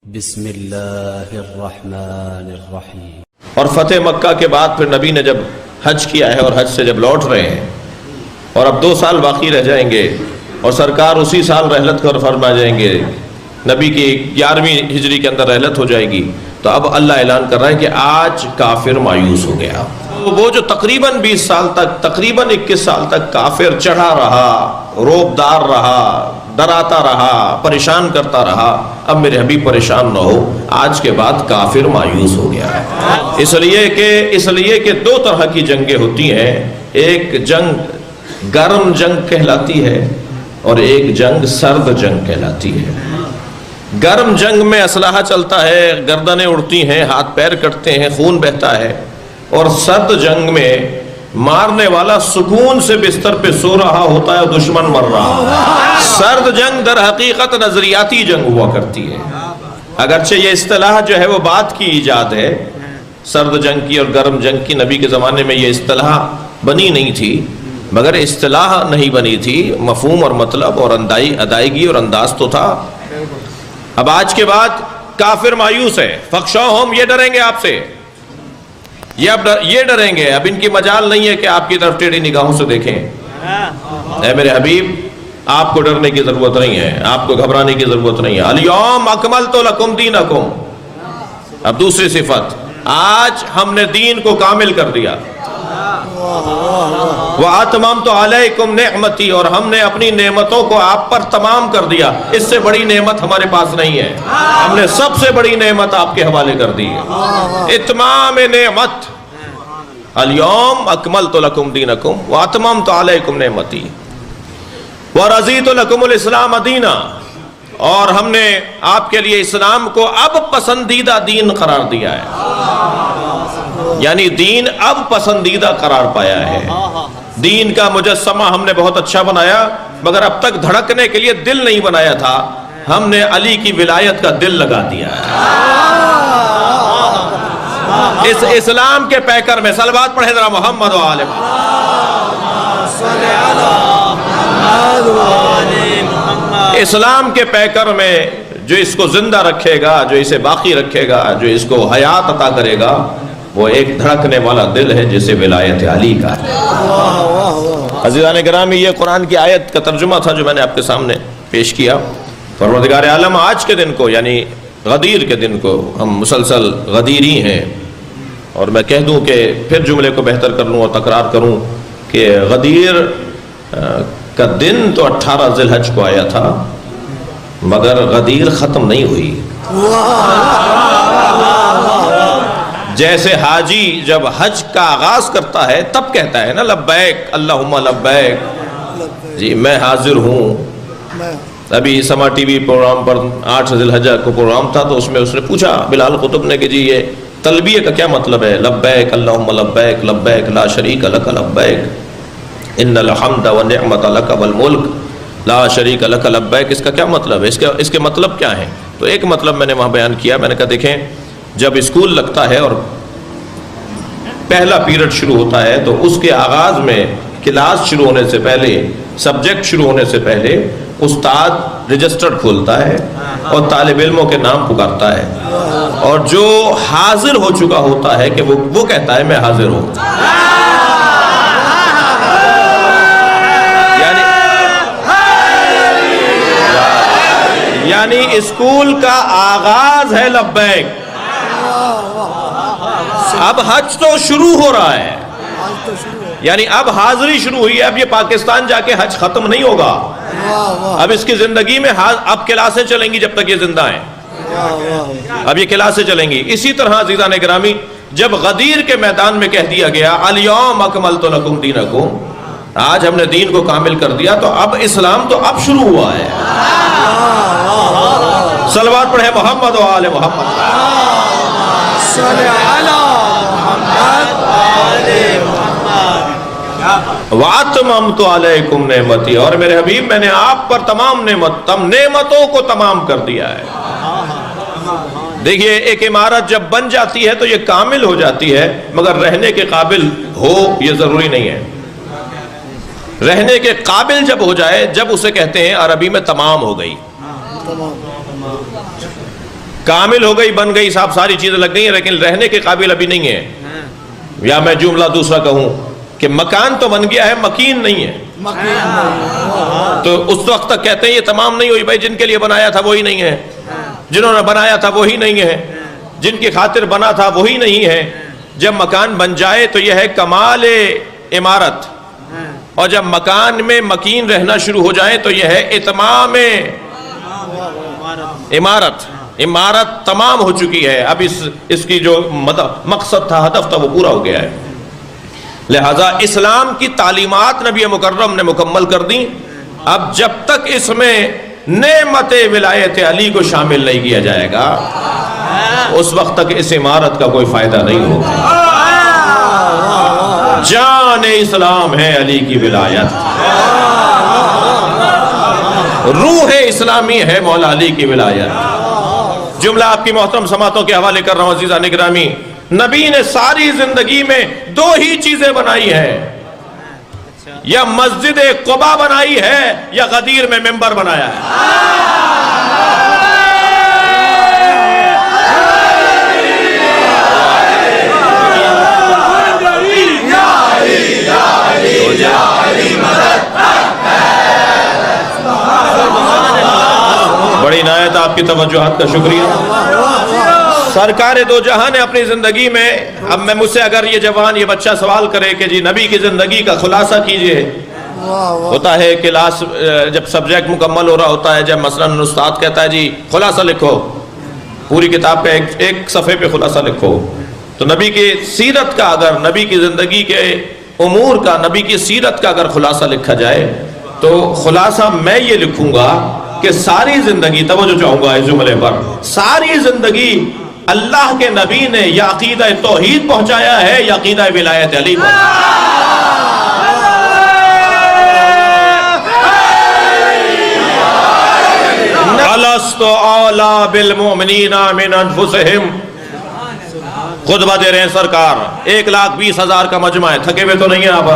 بسم اللہ الرحمن الرحیم۔ اور فتح مکہ کے بعد پھر نبی نے جب حج کیا ہے اور حج سے جب لوٹ رہے ہیں اور اب 2 سال باقی رہ جائیں گے اور سرکار اسی سال رحلت کر فرما جائیں گے، نبی کی 11ویں ہجری کے اندر رحلت ہو جائے گی، تو اب اللہ اعلان کر رہا ہے کہ آج کافر مایوس ہو گیا۔ وہ جو تقریباً 20 سال تک، تقریباً 21 سال تک کافر چڑھا رہا، روبدار رہا، ڈراتا رہا، پریشان کرتا رہا، اب میرے حبیب پریشان نہ ہو، آج کے بعد کافر مایوس ہو گیا ہے۔ اس لیے کہ 2 طرح کی جنگیں ہوتی ہیں، ایک جنگ گرم جنگ کہلاتی ہے اور ایک جنگ سرد جنگ کہلاتی ہے۔ گرم جنگ میں اسلحہ چلتا ہے، گردنیں اڑتی ہیں، ہاتھ پیر کٹتے ہیں، خون بہتا ہے، اور سرد جنگ میں مارنے والا سکون سے بستر پہ سو رہا ہوتا ہے، دشمن مر رہا۔ سرد جنگ در حقیقت نظریاتی جنگ ہوا کرتی ہے، اگرچہ یہ اصطلاح جو ہے وہ بات کی ایجاد ہے، سرد جنگ کی اور گرم جنگ کی نبی کے زمانے میں یہ اصطلاح بنی نہیں تھی، مگر اصطلاح نہیں بنی تھی، مفہوم اور مطلب اور ادائیگی اور انداز تو تھا۔ اب آج کے بعد کافر مایوس ہے، فخشوہم، یہ ڈریں گے آپ سے، یہ ڈریں گے، اب ان کی مجال نہیں ہے کہ آپ کی طرف ٹیڑھی نگاہوں سے دیکھیں۔ اے میرے حبیب، آپ کو ڈرنے کی ضرورت نہیں ہے، آپ کو گھبرانے کی ضرورت نہیں ہے۔ الیوم اکملت لکم دینکم، اب دوسری صفت، آج ہم نے دین کو کامل کر دیا۔ وَأَتْمَمْتُ عَلَيْكُمْ نِعْمَتِي، اور ہم نے اپنی نعمتوں کو آپ پر تمام کر دیا، اس سے بڑی نعمت ہمارے پاس نہیں ہے، ہم نے سب سے بڑی نعمت آپ کے حوالے کر دی ہے، اتمام نعمت۔ اليوم اکملت لکم دینکم واتممت علیکم نعمتی ورضیت لکم الاسلام دینا، اور ہم نے آپ کے لیے اسلام کو اب پسندیدہ دین قرار دیا ہے، یعنی دین اب پسندیدہ قرار پایا ہے۔ دین کا مجسمہ ہم نے بہت اچھا بنایا، مگر اب تک دھڑکنے کے لیے دل نہیں بنایا تھا، ہم نے علی کی ولایت کا دل لگا دیا ہے۔ اس اسلام کے پیکر میں صلوات پڑھیں ذرا محمد و آل محمد۔ اسلام کے پیکر میں جو اس کو زندہ رکھے گا، جو اسے باقی رکھے گا، جو اس کو حیات عطا کرے گا، وہ ایک دھڑکنے والا دل ہے جسے ولایت علی کا ہے۔ عزیزان گرامی، یہ قرآن کی آیت کا ترجمہ تھا جو میں نے آپ کے سامنے پیش کیا۔ پروردگار عالم آج کے دن کو، یعنی غدیر کے دن کو، ہم مسلسل غدیری ہیں، اور میں کہہ دوں کہ پھر جملے کو بہتر کر لوں اور تکرار کروں کہ غدیر کا دن تو 18 ذی الحج کو آیا تھا، مگر غدیر ختم نہیں ہوئی۔ جیسے حاجی جب حج کا آغاز کرتا ہے تب کہتا ہے نا، لبیک اللہم لبیک، جی میں حاضر ہوں۔ ابھی سما ٹی وی پروگرام پر 8 ذی الحجہ کو پروگرام تھا، تو اس میں اس نے پوچھا بلال قطب نے کہ جی یہ تلبیہ کا کیا مطلب ہے؟ لبیک اللہم لبیک لبیک لا شریک لک لبیک ان الحمد والنعمت لک والملک لا شریک لک لبیک، اس کا کیا مطلب ہے؟ اس کے مطلب کیا ہیں؟ تو ایک مطلب میں نے وہاں بیان کیا، میں نے کہا دیکھیں، جب اسکول لگتا ہے اور پہلا پیریڈ شروع ہوتا ہے تو اس کے آغاز میں کلاس شروع ہونے سے پہلے، سبجیکٹ شروع ہونے سے پہلے استاد رجسٹر کھولتا ہے اور طالب علموں کے نام پکارتا ہے، اور جو حاضر ہو چکا ہوتا ہے کہ وہ کہتا ہے میں حاضر ہوں۔ یعنی اسکول کا آغاز ہے لبیک۔ اب حج تو شروع ہو رہا ہے، یعنی اب حاضری شروع ہوئی ہے، اب یہ پاکستان جا کے حج ختم نہیں ہوگا، اب اس کی زندگی میں اب کلاسیں چلیں گی جب تک یہ زندہ ہیں، اب یہ کلاسیں چلیں گی۔ اسی طرح عزیزان گرامی، جب غدیر کے میدان میں کہہ دیا گیا الیوم اکملت لکم دینکم، آج ہم نے دین کو کامل کر دیا، تو اب اسلام تو اب شروع ہوا ہے۔ صلوات پڑھیں محمد و آل محمد۔ وَأَتْمَمْتُ عَلَيْكُمْ نِعْمَتِي، اور میرے حبیب میں نے آپ پر تمام نعمتوں کو تمام کر دیا ہے۔ دیکھیے، ایک عمارت جب بن جاتی ہے تو یہ کامل ہو جاتی ہے، مگر رہنے کے قابل ہو یہ ضروری نہیں ہے۔ رہنے کے قابل جب ہو جائے، جب اسے کہتے ہیں عربی میں تمام ہو گئی۔ کامل ہو گئی، بن گئی، صاحب ساری چیزیں لگ گئی ہیں، لیکن رہنے کے قابل ابھی نہیں ہے. یا میں جملہ دوسرا کہوں کہ مکان تو بن گیا ہے، مکین نہیں ہے. تو اس وقت تک کہتے ہیں یہ تمام نہیں ہوئی. بھائی جن کے لیے بنایا تھا وہی نہیں ہے، جنہوں نے بنایا تھا وہی نہیں ہے، جن کی خاطر بنا تھا وہی نہیں ہے. جب مکان بن جائے تو یہ ہے کمال عمارت، اور جب مکان میں مکین رہنا شروع ہو جائے تو یہ ہے اتمام عمارت. عمارت تمام ہو چکی ہے، اب اس کی جو مقصد تھا، ہدف تھا، وہ پورا ہو گیا ہے. لہذا اسلام کی تعلیمات نبی مکرم نے مکمل کر دی. اب جب تک اس میں نعمت ولایت علی کو شامل نہیں کیا جائے گا اس وقت تک اس عمارت کا کوئی فائدہ نہیں ہوگا. جان اسلام ہے علی کی ولایت، روح اسلامی ہے مولا علی کی ولایت. جملہ آپ کی محترم سماعتوں کے حوالے کر رہا ہوں عزیزان گرامی. نبی نے ساری زندگی میں دو ہی چیزیں بنائی ہیں، یا مسجد قباء بنائی ہے یا غدیر میں منبر بنایا ہے. بڑی عنایت آپ کی توجہات کا شکریہ. سرکار دو جہاں نے اپنی زندگی میں، اب میں مجھ سے اگر یہ جوان یہ بچہ سوال کرے کہ جی نبی کی زندگی کا خلاصہ کیجئے، ہوتا ہے کلاس جب سبجیکٹ مکمل ہو رہا ہوتا ہے، جب مثلاً استاد کہتا ہے جی خلاصہ لکھو، پوری کتاب کا ایک صفحے پہ خلاصہ لکھو، تو نبی کی سیرت کا، اگر نبی کی زندگی کے امور کا، نبی کی سیرت کا اگر خلاصہ لکھا جائے تو خلاصہ میں یہ لکھوں گا کہ ساری زندگی، توجہ چاہوں گا اس جملے پر، ساری زندگی اللہ کے نبی نے یا عقیدہ توحید پہنچایا ہے یا عقیدہ ولایت علی الست اولی بالمؤمنین من انفسہم. خطبہ دے رہے ہیں سرکار، 1,20,000 کا مجمع ہے، تھکے ہوئے تو نہیں ہیں آپ؟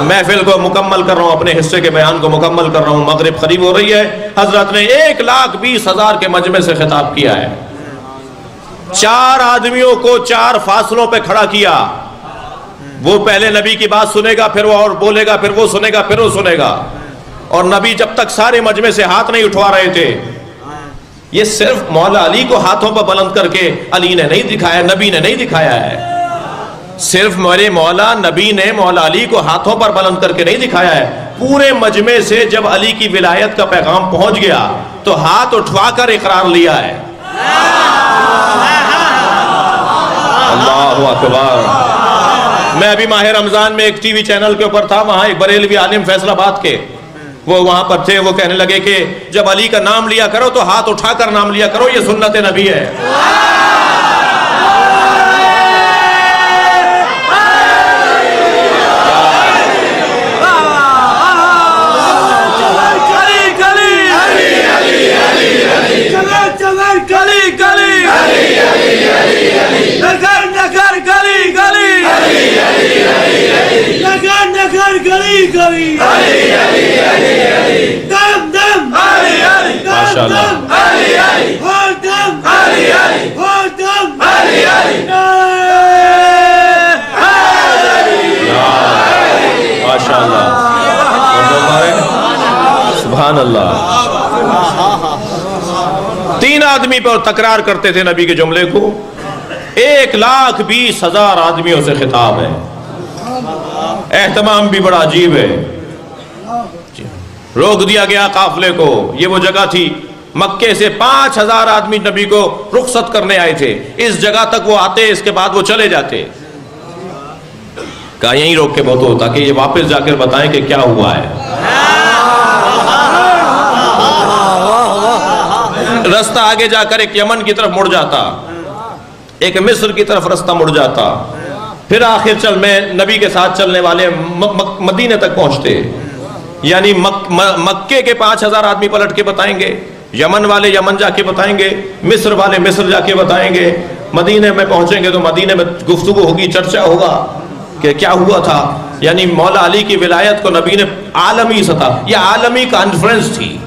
محفل کو مکمل کر رہا ہوں، اپنے حصے کے بیان کو مکمل کر رہا ہوں، مغرب قریب ہو رہی ہے. حضرت نے 1,20,000 کے مجمع سے خطاب کیا ہے. 4 آدمیوں کو 4 فاصلوں پہ کھڑا کیا. وہ پہلے نبی کی بات سنے گا، پھر وہ اور بولے گا، پھر وہ سنے گا، پھر وہ سنے گا. اور نبی جب تک سارے مجمع سے ہاتھ نہیں اٹھوا رہے تھے. یہ صرف مولا علی کو ہاتھوں پر بلند کر کے علی نے نہیں دکھایا، نبی نے نہیں دکھایا ہے. صرف میرے مولا نبی نے مولا علی کو ہاتھوں پر بلند کر کے نہیں دکھایا ہے. پورے مجمع سے جب علی کی ولایت کا پیغام پہنچ گیا تو ہاتھ اٹھوا کر اقرار لیا ہے. اللہ اکبر. میں ابھی ماہ رمضان میں ایک ٹی وی چینل کے اوپر تھا، وہاں ایک بریلوی عالم فیصل آباد کے، وہ وہاں پر تھے. وہ کہنے لگے کہ جب علی کا نام لیا کرو تو ہاتھ اٹھا کر نام لیا کرو، یہ سنت نبی ہے. سبحان اللہ. 3 آدمی پر تکرار کرتے تھے نبی کے جملے کو. 1,20,000 آدمیوں سے خطاب ہے. اہتمام بھی بڑا عجیب ہے. روک دیا گیا قافلے کو. یہ وہ جگہ تھی، مکے سے 5,000 آدمی نبی کو رخصت کرنے آئے تھے. اس جگہ تک وہ آتے، اس کے بعد وہ چلے جاتے. کہا یہیں روک کے بہت ہوتا کہ یہ واپس جا کر بتائیں کہ کیا ہوا ہے. رستہ آگے جا کر ایک یمن کی طرف مڑ جاتا، ایک مصر کی طرف رستہ مڑ جاتا. پھر آخر میں نبی کے ساتھ چلنے والے مدینے تک پہنچتے. یعنی مکے کے 5,000 آدمی پلٹ کے بتائیں گے، یمن والے یمن جا کے بتائیں گے، مصر والے مصر جا کے بتائیں گے. مدینے میں پہنچیں گے تو مدینے میں گفتگو ہوگی، چرچا ہوگا کہ کیا ہوا تھا. یعنی مولا علی کی ولایت کو نبی نے عالمی سطح، یہ عالمی کانفرنس تھی.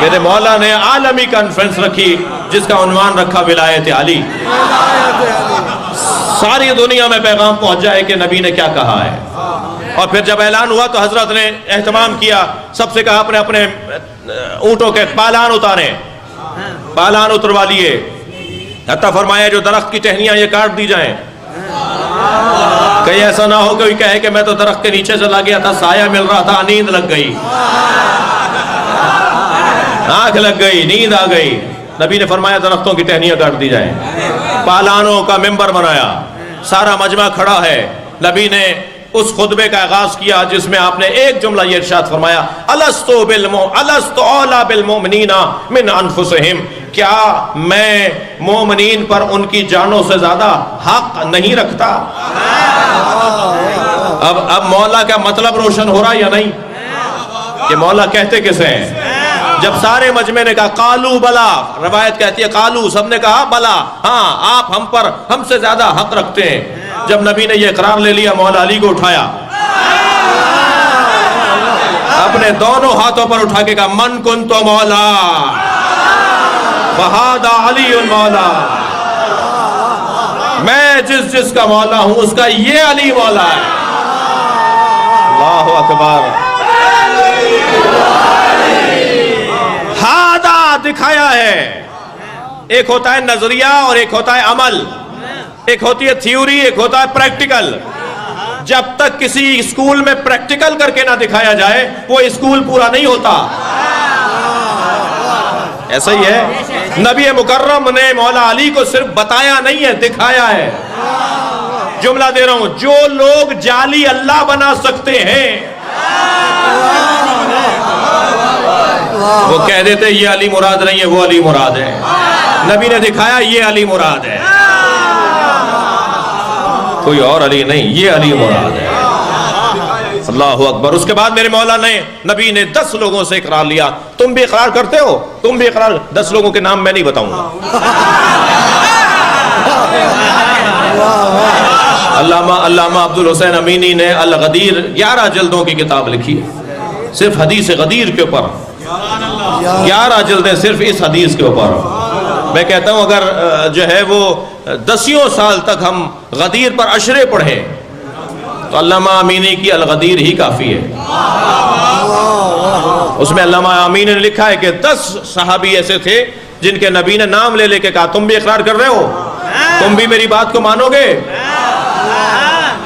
میرے مولا نے عالمی کانفرنس رکھی جس کا عنوان رکھا ولایت علی. ساری دنیا میں پیغام پہنچ جائے کہ نبی نے کیا کہا ہے. اور پھر جب اعلان ہوا تو حضرت نے اہتمام کیا, سب سے کہا اپنے اپنے اونٹوں کے پالان اتاریں, پالان اتروا لیے. حتیٰ فرمایا جو درخت کی ٹہنیاں یہ کاٹ دی جائیں, کہیں ایسا نہ ہو کوئی کہے کہ میں تو درخت کے نیچے چلا گیا تھا, سایہ مل رہا تھا, نیند لگ گئی, آنکھ لگ گئی, نیند آ گئی. نبی نے فرمایا درختوں کی ٹہنیاں کاٹ دی جائیں. پالانوں کا ممبر بنایا, سارا مجمع کھڑا ہے. نبی نے اس خطبے کا آغاز کیا جس میں آپ نے ایک جملہ یہ ارشاد فرمایا, الستو اولا بالمؤمنین من انفسہم, کیا میں مومنین پر ان کی جانوں سے زیادہ حق نہیں رکھتا؟ اب مولا کا مطلب روشن ہو رہا یا نہیں کہ مولا کہتے کسے ہیں؟ جب سارے مجمع نے کہا قالو بلا, روایت کہتی ہے قالو, سب نے کہا بلا, ہاں آپ ہم سے زیادہ حق رکھتے ہیں. جب نبی نے یہ اقرار لے لیا, مولا علی کو اٹھایا, اپنے دونوں ہاتھوں پر اٹھا کے کہا من کنت مولا فہذا علی مولا, میں جس کا مولا ہوں اس کا یہ علی مولا ہے. اللہ اکبر. ہادہ دکھایا ہے. ایک ہوتا ہے نظریہ اور ایک ہوتا ہے عمل, ایک ہوتی ہے تھیوری, ایک ہوتا ہے پریکٹیکل. جب تک کسی اسکول میں پریکٹیکل کر کے نہ دکھایا جائے وہ اسکول پورا نہیں ہوتا. ایسا ہی ہے, نبی مکرم نے مولا علی کو صرف بتایا نہیں ہے, دکھایا ہے. جملہ دے رہا ہوں, جو لوگ جعلی اللہ بنا سکتے ہیں وہ کہہ دیتے یہ علی مراد نہیں ہے, وہ علی مراد ہے. نبی نے دکھایا یہ علی مراد ہے, کوئی اور علی نہیں, یہ علی مراد ہے. اللہ اکبر. اس کے بعد میرے مولا نے, نبی نے 10 لوگوں سے اقرار لیا. تم بھی اقرار کرتے ہو؟ تم بھی اقرار. 10 لوگوں کے نام میں نہیں بتاؤں گا. علامہ عبدالحسین امینی نے الغدیر 11 جلدوں کی کتاب لکھی ہے, صرف حدیث غدیر کے اوپر. 11 جلدیں صرف اس حدیث کے اوپر. میں کہتا ہوں اگر جو ہے وہ 10 سال تک ہم غدیر پر اشرے پڑھیں تو علامہ امینی کی الغدیر ہی کافی ہے. اس میں علامہ امینی نے لکھا ہے کہ 10 صحابی ایسے تھے جن کے نبی نے نام لے کے کہا تم بھی اقرار کر رہے ہو, تم بھی میری بات کو مانو گے؟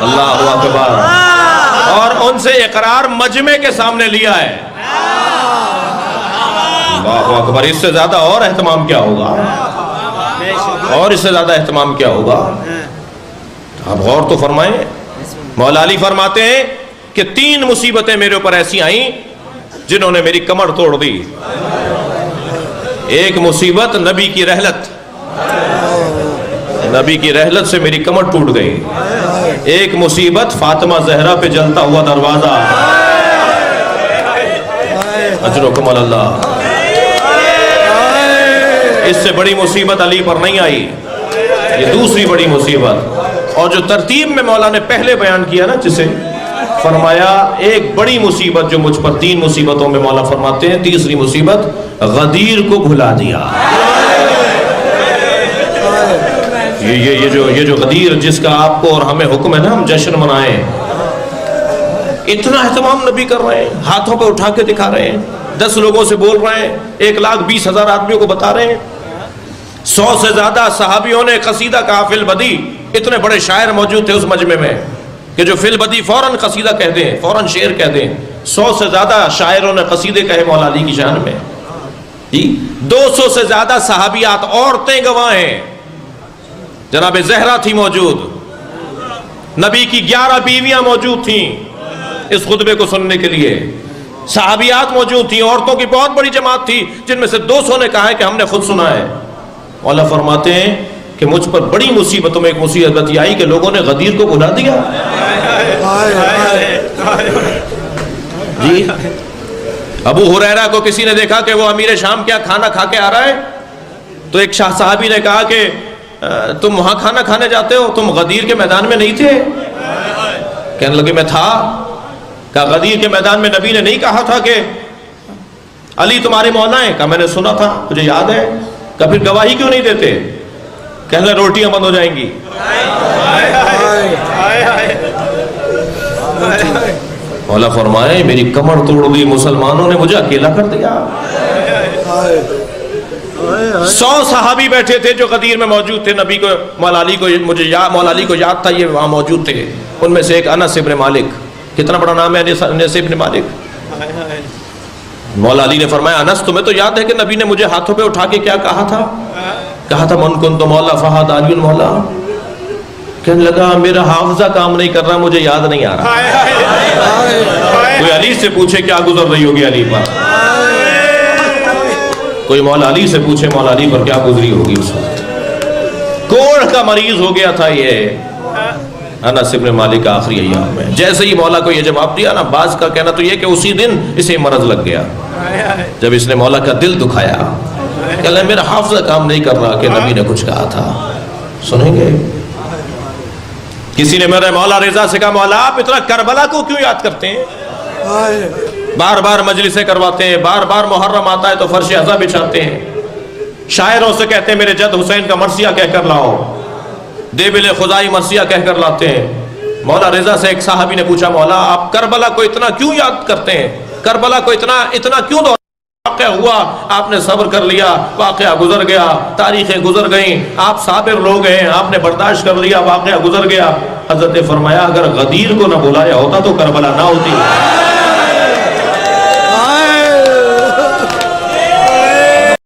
اللہ اکبر. اور ان سے اقرار مجمع کے سامنے لیا ہے. اللہ اکبر. اس سے زیادہ اور اہتمام کیا ہوگا, اور اس سے زیادہ اہتمام کیا ہوگا؟ آپ غور تو فرمائیں. مولا علی فرماتے ہیں کہ 3 مصیبتیں میرے اوپر ایسی آئیں جنہوں نے میری کمر توڑ دی. ایک مصیبت نبی کی رحلت, نبی کی رحلت سے میری کمر ٹوٹ گئی. ایک مصیبت فاطمہ زہرا پہ جلتا ہوا دروازہ, اجرکم اللہ. اس سے بڑی مصیبت علی پر نہیں آئی, یہ دوسری بڑی مصیبت. اور جو ترتیب میں مولا نے پہلے بیان کیا نا, جسے فرمایا ایک بڑی مصیبت جو مجھ پر 3 مصیبتوں میں مولا فرماتے ہیں, تیسری مصیبت غدیر کو بھلا دیا. یہ جو غدیر جس کا آپ کو اور ہمیں حکم ہے نا ہم جشن منائیں, اتنا اہتمام نبی کر رہے ہیں, ہاتھوں پہ اٹھا کے دکھا رہے ہیں, 10 لوگوں سے بول رہے ہیں, 1,20,000 آدمیوں کو بتا رہے ہیں. 100 سے زیادہ صحابیوں نے قصیدہ کہا فی البدی. اتنے بڑے شاعر موجود تھے اس مجمع میں کہ جو فی البدی فوراً قصیدہ کہہ دیں, فوراً شعر کہہ دیں. 100 سے زیادہ شاعروں نے قصیدے کہے مولا علی کی شان میں. 200 سے زیادہ صحابیات, عورتیں گواہ ہیں. جناب زہرا تھی موجود, نبی کی 11 بیویاں موجود تھیں اس خطبے کو سننے کے لیے. صحابیات موجود تھیں, عورتوں کی بہت بڑی جماعت تھی جن میں سے 200 نے کہا ہے کہ ہم نے خود سنا ہے. مولا فرماتے ہیں کہ مجھ پر بڑی مصیبتوں میں ایک مصیبت یہ آئی کہ لوگوں نے غدیر کو بھلا دیا. جی ابو ہریرہ کو کسی نے دیکھا کہ وہ امیر شام کیا کھانا کھا کے آ رہا ہے, تو ایک شاہ صحابی نے کہا کہ تم وہاں کھانا کھانے جاتے ہو, تم غدیر کے میدان میں نہیں تھے؟ کہنے لگے میں تھا. کہا غدیر کے میدان میں نبی نے نہیں کہا تھا کہ علی تمہارے مولا ہیں؟ کہا میں نے سنا تھا، مجھے یاد ہے۔ کہا پھر گواہی کیوں نہیں دیتے؟ کہنے لگے روٹیاں بند ہو جائیں گی۔ مولا فرمائے میری کمر توڑ دی مسلمانوں نے، مجھے اکیلا کر دیا۔ 100 صحابی بیٹھے تھے جو غدیر میں موجود تھے، نبی کو مولا علی کو یاد تھا، یہ وہاں موجود تھے۔ ان میں سے ایک انس ابن مالک، کتنا بڑا نام ہے انس ابن مالک۔ مولا علی نے فرمایا انس تمہیں تو یاد ہے کہ نبی نے مجھے ہاتھوں پہ اٹھا کے کیا کہا تھا؟ کہا تھا من کنت مولا فہد علی مولا۔ کہنے لگا میرا حافظہ کام نہیں کر رہا، مجھے یاد نہیں آ رہا۔ کوئی علی سے پوچھے کیا گزر رہی ہوگی علی پر، کوئی مولا علی سے پوچھے مولا علی پر کیا گزری ہوگی اس وقت۔ کوڑ کا مریض ہو گیا تھا یہ انس ابن مالک کا آخری ایام میں۔ جیسے ہی مولا کو یہ جواب دیا نا، بعض کا کہنا تو یہ کہ اسی دن اسے مرض لگ گیا جب اس نے مولا کا دل دکھایا۔ کہ میرا حافظہ کام نہیں کر رہا کہ نبی نے کچھ کہا تھا۔ سنیں گے کسی نے میرے مولا رضا سے کہا مولا آپ اتنا کربلا کو کیوں یاد کرتے ہیں؟ بار بار مجلسیں کرواتے ہیں، بار بار محرم آتا ہے تو فرش عزا بچھاتے ہیں، شاعروں سے کہتے ہیں میرے جد حسین کا مرثیہ کہہ کر لاؤ، دیبل خدائی مرثیہ کہہ کر لاتے ہیں۔ مولا رضا سے ایک صحابی نے پوچھا مولا آپ کربلا کو اتنا کیوں یاد کرتے ہیں؟ کربلا کو اتنا کیوں واقعہ ہوا، آپ نے صبر کر لیا، واقعہ گزر گیا، تاریخیں گزر گئیں، آپ صابر لوگ ہیں، آپ نے برداشت کر لیا، واقعہ گزر گیا۔ حضرت فرمایا اگر غدیر کو نہ بلایا ہوتا تو کربلا نہ ہوتی۔